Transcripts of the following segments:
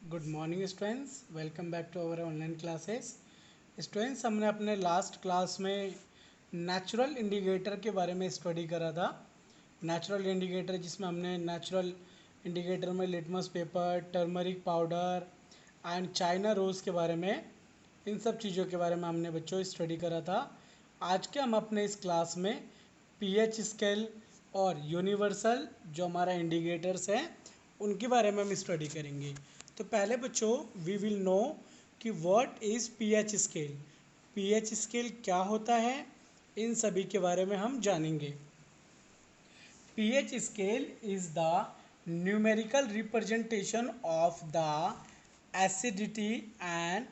Good morning students, welcome back to our online classes. Students, हमने अपने last class में natural indicator के बारे में स्टडी करा था। नेचुरल इंडिकेटर जिसमें हमने नेचुरल इंडिकेटर में litmus paper, turmeric powder and china rose के बारे में, इन सब चीज़ों के बारे में हमने बच्चों स्टडी करा था। आज के हम अपने इस क्लास में पीएच स्केल और यूनिवर्सल जो हमारा इंडिकेटर्स हैं उनके बारे में हम स्टडी करेंगे। तो पहले बच्चों वी विल नो कि what is pH scale. PH scale क्या होता है, इन सभी के बारे में हम जानेंगे। pH scale is the numerical representation of the acidity and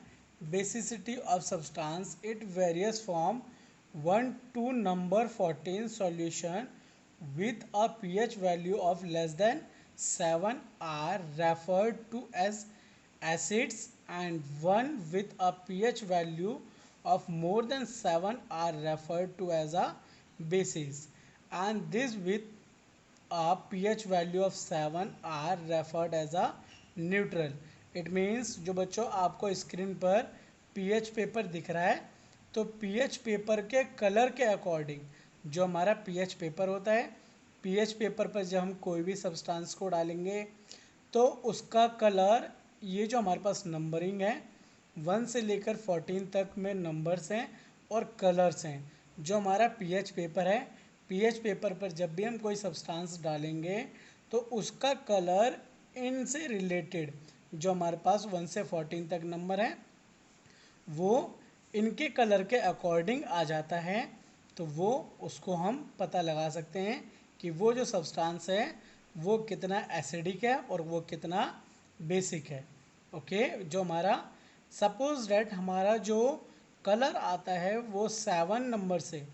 basicity of substance. It varies from 1 to number 14 solution with a pH value of less than 7 are referred to as acids and one with a pH value of more than 7 are referred to as a bases, and this with a pH value of 7 are referred as a neutral. It means जो बच्चों आपको screen पर pH paper दिख रहा है, तो pH paper के colour के अकॉर्डिंग जो हमारा pH पेपर होता है, pH पेपर पर जब हम कोई भी सब्सटेंस को डालेंगे तो उसका कलर, ये जो हमारे पास नंबरिंग है 1 से लेकर 14 तक में नंबर्स हैं और कलर्स हैं। जो हमारा पीएच पेपर है, पीएच पेपर पर जब भी हम कोई सब्सटेंस डालेंगे तो उसका कलर इनसे रिलेटेड जो हमारे पास 1 से 14 तक नंबर है वो इनके कलर के अकॉर्डिंग आ जाता है। तो वो उसको हम पता लगा सकते हैं कि वो जो सब्सटेंस है वो कितना एसिडिक है और वो कितना बेसिक है। ओके, जो हमारा सपोज डेट हमारा जो कलर आता है वो 7 नंबर से,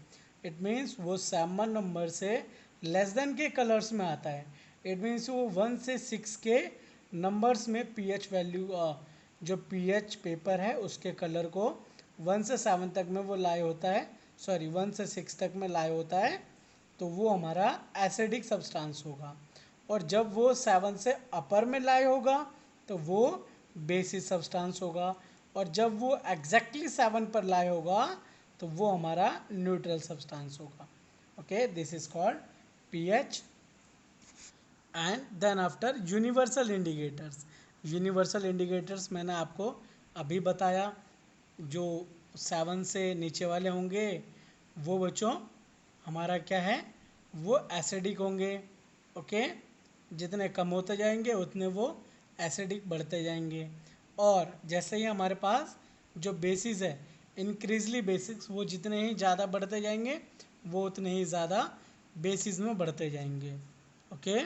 इट मीन्स वो 7 नंबर से लेस देन के कलर्स में आता है। इट मीन्स वो 1 से 6 के नंबर्स में पीएच वैल्यू, जो पीएच पेपर है उसके कलर को 1 से 7 तक में वो लाई होता है, सॉरी 1 से 6 तक में लाई होता है, तो वो हमारा एसिडिक सब्सटेंस होगा। और जब वो 7 से अपर में लाई होगा तो वो बेसिक सब्सटेंस होगा। और जब वो एग्जैक्टली 7 पर लाई होगा तो वो हमारा न्यूट्रल सब्सटेंस होगा। Okay, this is called pH. And then after universal indicators. Universal indicators मैंने आपको अभी बताया, जो 7 से नीचे वाले होंगे वो बच्चों हमारा क्या है, वो एसिडिक होंगे। ओके, जितने कम होते जाएंगे उतने वो एसिडिक बढ़ते जाएंगे। और जैसे ही हमारे पास जो बेसिस है, इंक्रीजली बेसिक्स, वो जितने ही ज़्यादा बढ़ते जाएंगे वो उतने ही ज़्यादा बेसिस में बढ़ते जाएंगे। Okay,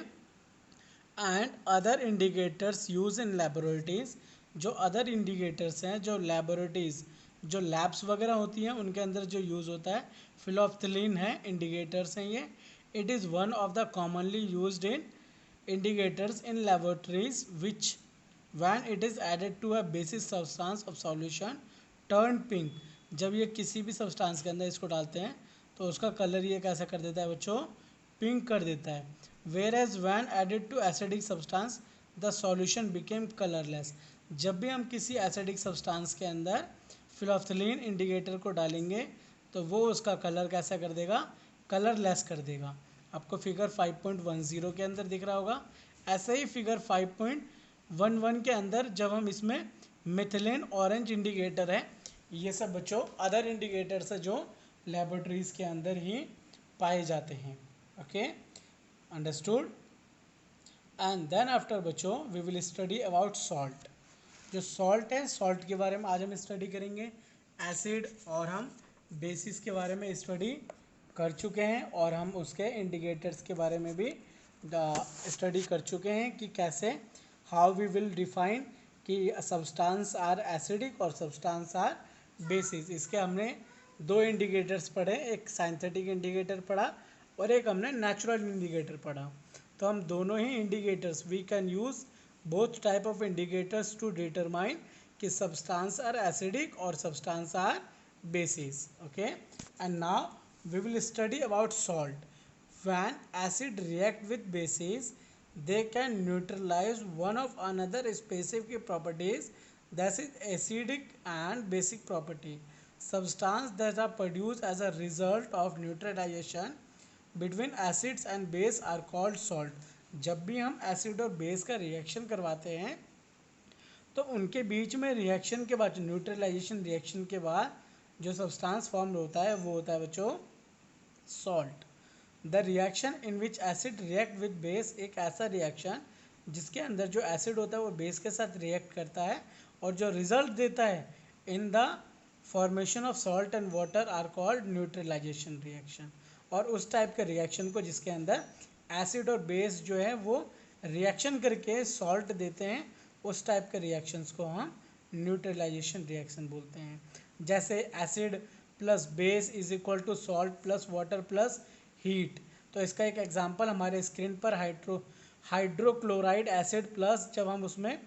and other indicators use in laboratories. जो अदर इंडिकेटर्स हैं जो लेबोरेटरीज, जो लैब्स वगैरह होती हैं उनके अंदर जो यूज़ होता है, फिलोफ्थलीन है इंडिकेटर्स हैं ये। It is one of the commonly used in indicators in laboratories which when it is added to a basic substance of solution turn pink। जब ये किसी भी सब्सटेंस के अंदर इसको डालते हैं तो उसका कलर ये कैसा कर देता है बच्चों, पिंक कर देता है। Whereas when added to acidic substance the solution became colourless. जब भी हम किसी एसिडिक सब्सटेंस के अंदर फिलोफ्थलीन इंडिकेटर को डालेंगे तो वो उसका कलर कैसा कर देगा, कलरलेस कर देगा। आपको फिगर 5.10 के अंदर दिख रहा होगा। ऐसे ही फिगर 5.11 के अंदर जब हम इसमें मिथिलेन ऑरेंज इंडिकेटर है, ये सब बच्चों अदर इंडिकेटर्स है जो लेबोरेटरीज के अंदर ही पाए जाते हैं। Okay, understood. And then after बच्चों we will study about salt. जो सॉल्ट है, सॉल्ट के बारे में आज हम स्टडी करेंगे। एसिड और हम बेसिस के बारे में स्टडी कर चुके हैं और हम उसके इंडिकेटर्स के बारे में भी स्टडी कर चुके हैं कि कैसे, हाउ वी विल डिफाइन कि सब्सटेंस आर एसिडिक और सब्सटेंस आर बेसिस। इसके हमने दो इंडिकेटर्स पढ़े, एक साइंथेटिक इंडिकेटर पढ़ा और एक हमने नेचुरल इंडिकेटर पढ़ा। तो हम दोनों ही indicators, we can use both type of indicators to determine कि substance are acidic or substance are bases. Okay, and now we will study about salt. When acid react with bases they can neutralize one of another specific properties, that is acidic and basic property. Substance that are produced as a result of neutralization between acids and base are called salt. जब भी हम acid और base का reaction करवाते हैं तो उनके बीच में रिएक्शन के बाद, न्यूट्रलाइजेशन रिएक्शन के बाद जो सब्सटेंस फॉर्म होता है वो होता है बच्चों salt. The reaction in which acid react with base, एक ऐसा रिएक्शन जिसके अंदर जो एसिड होता है वो बेस के साथ रिएक्ट करता है और जो रिजल्ट देता है in the formation of salt and water are called neutralisation reaction. और उस टाइप के रिएक्शन को जिसके अंदर एसिड और बेस जो है वो रिएक्शन करके सॉल्ट देते हैं, उस टाइप के रिएक्शंस को हम न्यूट्रलाइजेशन रिएक्शन बोलते हैं। जैसे acid plus base is equal to salt plus water plus heat. तो इसका एक एग्जांपल हमारे स्क्रीन पर हाइड्रोक्लोराइड एसिड प्लस जब हम उसमें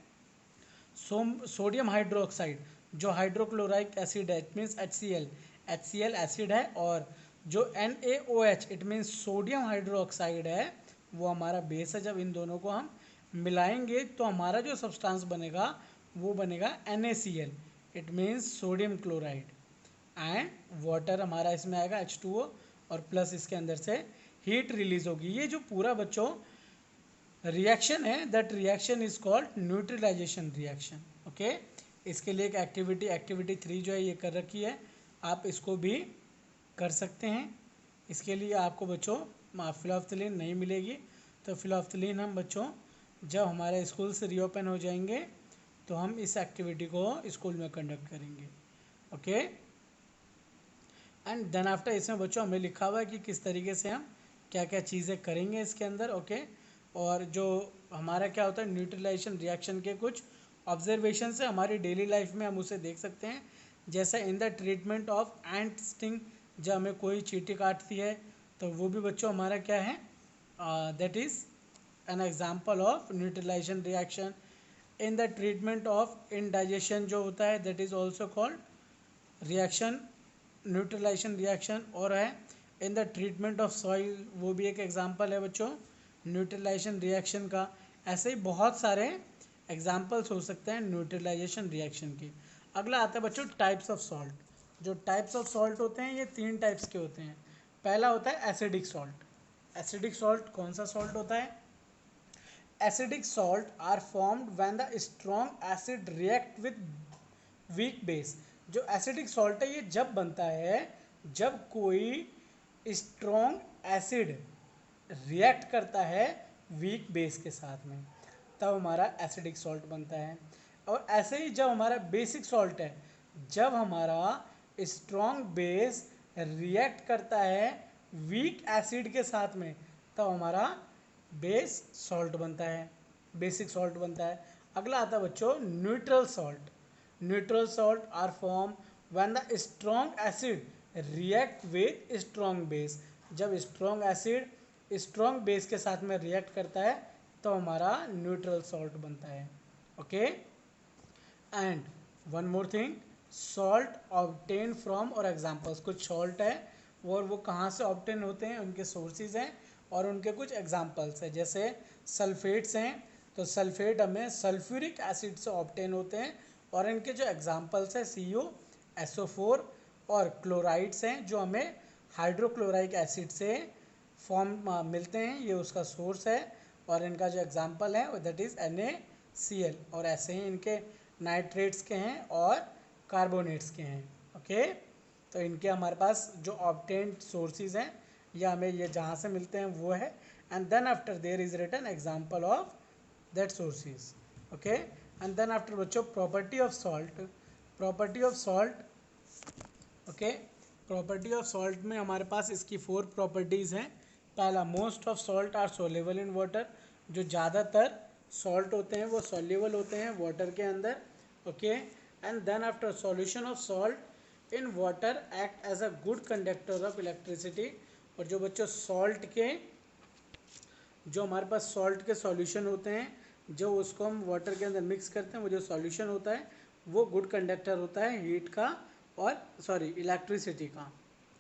सोडियम हाइड्रोक्साइड, जो हाइड्रोक्लोराइक एसिड है इट मीन्स HCl एसिड है, और जो NaOH it means sodium hydroxide है वो हमारा बेस है। जब इन दोनों को हम मिलाएंगे तो हमारा जो सब्सटेंस बनेगा वो बनेगा NaCl it means sodium chloride, and water हमारा इसमें आएगा H2O, और प्लस इसके अंदर से हीट रिलीज होगी। ये जो पूरा बच्चों रिएक्शन है that reaction is called neutralisation reaction. Okay, इसके लिए एक एक्टिविटी 3 जो है ये कर रखी है, आप इसको भी कर सकते हैं। इसके लिए आपको बच्चों फिलॉफ्थलीन नहीं मिलेगी, तो फिलॉफ्थलीन हम बच्चों जब हमारे स्कूल से रीओपन हो जाएंगे तो हम इस एक्टिविटी को स्कूल में कंडक्ट करेंगे। ओके, एंड देन आफ्टर इसमें बच्चों हमें लिखा हुआ है कि किस तरीके से हम क्या क्या चीज़ें करेंगे इसके अंदर। ओके, और जो हमारा क्या होता है न्यूट्रलाइजेशन रिएक्शन के कुछ ऑब्जर्वेशन से हमारी डेली लाइफ में हम उसे देख सकते हैं। जैसे इन the treatment of ant sting, जब हमें कोई चींटी काटती है तो वो भी बच्चों हमारा क्या है, that is an example of neutralisation reaction. In the treatment of indigestion जो होता है that is also called reaction, neutralisation reaction. और है in the treatment of soil, वो भी एक एग्जाम्पल है बच्चों न्यूट्रलाइजेशन रिएक्शन का। ऐसे ही बहुत सारे एग्जाम्पल्स हो सकते हैं न्यूट्रलाइजेशन रिएक्शन के। अगला आता है बच्चों टाइप्स ऑफ सॉल्ट। जो टाइप्स ऑफ सॉल्ट होते हैं ये 3 टाइप्स के होते हैं। पहला होता है एसिडिक सॉल्ट। एसिडिक सॉल्ट कौन सा सॉल्ट होता है? Acidic salt are formed when the strong acid react with weak base. जो एसिडिक सॉल्ट है ये जब बनता है जब कोई स्ट्रॉन्ग एसिड रिएक्ट करता है वीक बेस के साथ में, तब हमारा एसिडिक सॉल्ट बनता है। और ऐसे ही जब हमारा बेसिक सॉल्ट है, जब हमारा स्ट्रॉन्ग बेस रिएक्ट करता है वीक एसिड के साथ में, तब हमारा बेस सॉल्ट बनता है, बेसिक सॉल्ट बनता है। अगला आता है बच्चों neutral salt. Neutral salt are form when the strong acid react with strong base. जब स्ट्रॉन्ग एसिड स्ट्रॉन्ग बेस के साथ में रिएक्ट करता है तो हमारा न्यूट्रल सॉल्ट बनता है। Okay, and one more thing, salt obtain from और एग्जांपल्स। कुछ सॉल्ट है और वो कहाँ से ऑब्टेन होते हैं, उनके सोर्सेज हैं और उनके कुछ एग्जांपल्स हैं। जैसे सल्फेट्स हैं, तो सल्फेट हमें सल्फ्यूरिक एसिड से ऑब्टेन होते हैं और इनके जो एग्जांपल्स हैं CuSO4, और क्लोराइड्स हैं जो हमें हाइड्रोक्लोराइक एसिड से फॉर्म मिलते हैं, ये उसका सोर्स है। और इनका जो एग्जांपल है दैट इज़ NaCl। और ऐसे ही इनके नाइट्रेट्स के हैं और कार्बोनेट्स के हैं। ओके, तो इनके हमारे पास जो ऑब्टेन्ड सोर्सेज हैं या हमें ये जहाँ से मिलते हैं वो है, and then after there is written example of that sources. Okay, and then after बच्चों property of salt. Property of salt, okay, property of salt में हमारे पास इसकी 4 प्रॉपर्टीज़ हैं। पहला, most of salt are soluble in water. जो ज़्यादातर salt होते हैं वो सोल्यूबल होते हैं वाटर के अंदर। Okay, and then after solution of salt in water act as a good conductor of electricity. और जो बच्चों सॉल्ट के, जो हमारे पास सॉल्ट के सॉल्यूशन होते हैं, जो उसको हम वाटर के अंदर मिक्स करते हैं, वो जो सॉल्यूशन होता है वो गुड कंडक्टर होता है हीट का और इलेक्ट्रिसिटी का।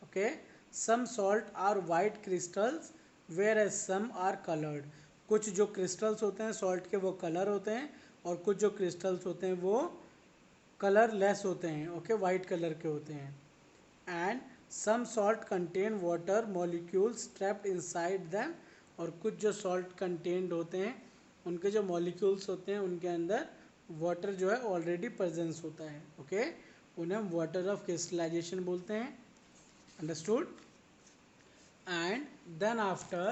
Okay, some salt are white crystals whereas some are coloured. कुछ जो क्रिस्टल्स होते हैं सॉल्ट के वो कलर होते हैं, और कुछ जो क्रिस्टल्स होते हैं वो कलरलेस होते हैं, ओके, वाइट कलर के होते हैं। And some salt contain water molecules trapped inside them, और कुछ जो सॉल्ट कंटेन्ड होते हैं उनके जो मॉलिक्यूल्स होते हैं उनके अंदर वाटर जो है ऑलरेडी प्रेजेंस होता है, ओके, उन्हें हम वाटर ऑफ क्रिस्टलाइजेशन बोलते हैं। Understood? And then after,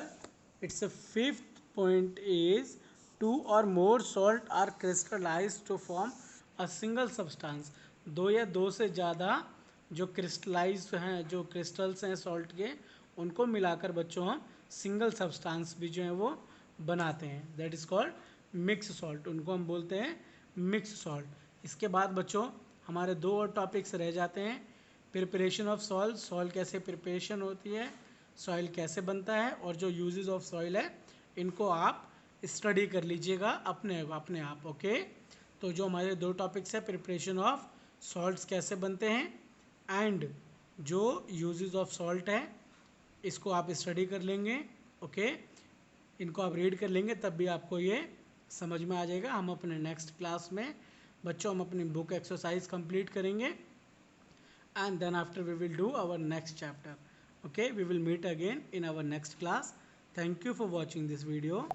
its a fifth point is two or more salt are crystallized to form a single substance। दो या दो से ज़्यादा जो क्रिस्टलाइज हैं, जो क्रिस्टल्स हैं सॉल्ट के, उनको मिलाकर बच्चों हम सिंगल सब्सटेंस भी जो है वो बनाते हैं, that is called mix salt, उनको हम बोलते हैं मिक्स सॉल्ट। इसके बाद बच्चों हमारे दो और टॉपिक्स रह जाते हैं, प्रिपरेशन ऑफ सॉइल, सॉइल कैसे प्रिपरेशन होती है, सॉइल कैसे बनता है, और जो यूजेस ऑफ सॉइल है इनको आप स्टडी कर लीजिएगा अपने आप, ओके। तो जो हमारे दो टॉपिक्स है, प्रिपरेशन ऑफ सॉल्ट्स कैसे बनते हैं एंड जो यूजेस ऑफ सॉल्ट है, इसको आप स्टडी कर लेंगे, ओके। इनको आप रीड कर लेंगे तब भी आपको ये समझ में आ जाएगा। हम अपने नेक्स्ट क्लास में बच्चों हम अपनी बुक एक्सरसाइज कंप्लीट करेंगे, and then after we will do our next chapter, okay, we will meet again in our next class. Thank you for watching this video.